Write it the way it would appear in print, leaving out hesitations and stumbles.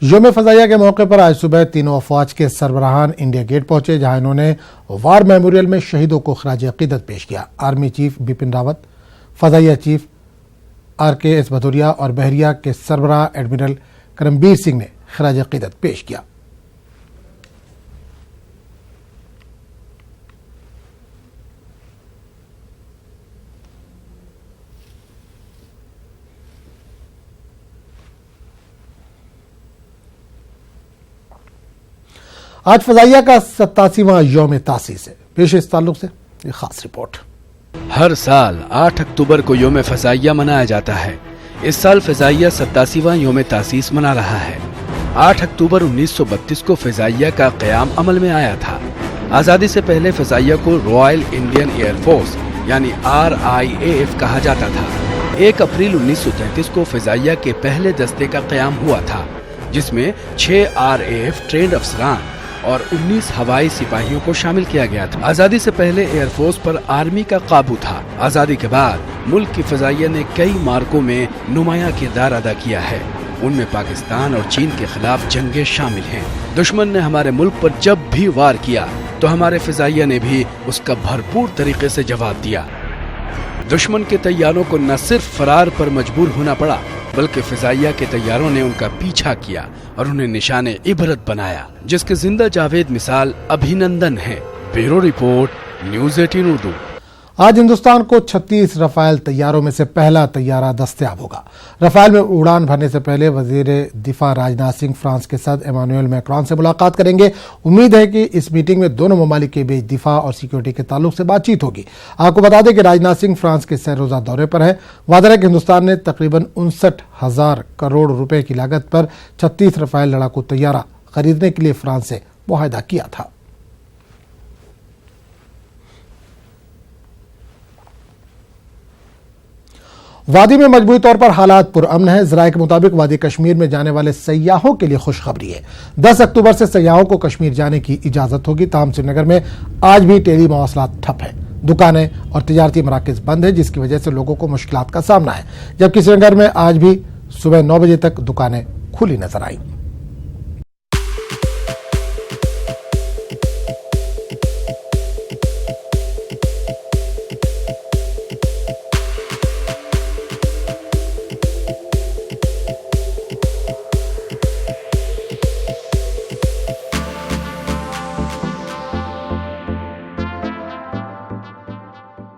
योम फजाइया के मौके पर आज सुबह तीनों अफवाज के सरबराहान इंडिया गेट पहुंचे, जहां इन्होंने वार मेमोरियल में शहीदों को खराज अकीदत पेश किया। आर्मी चीफ बिपिन रावत, फजाइया चीफ RKS भदौरिया और बहरिया के सरबराह एडमिरल करमबीर सिंह ने खराज अकीदत पेश किया। आज फजाइया का 87वां यौम तासीस है। पेश इस ताल्लुक से एक खास रिपोर्ट। हर साल 8 अक्टूबर को यौम फजाइया मनाया जाता है। इस साल फजाइया 87वां यौम तासीस मना रहा है। 8 अक्टूबर 1932 को फजाइया का क़याम अमल में आया था। आज़ादी से पहले फजाइया को रॉयल इंडियन एयरफोर्स यानी RIAF कहा जाता था। 1 अप्रैल 1933 को फजाइया के पहले दस्ते का क़याम हुआ था, जिसमें 6 RAF ट्रेंड अफसरान और 19 हवाई सिपाहियों को शामिल किया गया था। आजादी से पहले एयरफोर्स पर आर्मी का काबू था। आजादी के बाद मुल्क की फजाइया ने कई मार्कों में नुमाया किरदार अदा किया है। उनमें पाकिस्तान और चीन के खिलाफ जंगें शामिल हैं। दुश्मन ने हमारे मुल्क पर जब भी वार किया तो हमारे फजाइया ने भी उसका भरपूर तरीके से जवाब दिया। दुश्मन के तैयारों को न सिर्फ फरार पर मजबूर होना पड़ा, बल्कि फजाइया के तैयारों ने उनका पीछा किया और उन्हें निशाने इबरत बनाया, जिसके जिंदा जावेद मिसाल अभिनंदन है। Bureau report, news 18 Urdu. आज हिंदुस्तान को 36 रफाल तैयारों में से पहला तैयारा दस्तयाब होगा। रफाल में उड़ान भरने से पहले वजीर दिफा राजनाथ सिंह फ्रांस के सदर इमानुएल मैक्रोन से मुलाकात करेंगे। उम्मीद है कि इस मीटिंग में दोनों ममालिक के बीच दिफा और सिक्योरिटी के ताल्लुक से बातचीत होगी। आपको बता दें कि राजनाथ सिंह फ्रांस के सह रोजा दौरे पर है। वादा है कि हिंदुस्तान ने तकरीबन 59,000 करोड़ रुपए की लागत पर 36 रफाल लड़ाकू तैयारा खरीदने के लिए फ्रांस से मुआहदा किया था। वादी में मजबूरी तौर पर हालात पुरअमन है। जराये के मुताबिक वादी कश्मीर में जाने वाले सयाहों के लिए खुशखबरी है। 10 अक्टूबर से सयाहों को कश्मीर जाने की इजाजत होगी। ताहम श्रीनगर में आज भी टेली मवासलात ठप है। दुकानें और तिजारती मराकज बंद है, जिसकी वजह से लोगों को मुश्किलात का सामना है। जबकि श्रीनगर में आज भी सुबह 9 बजे तक दुकानें खुली नजर आई।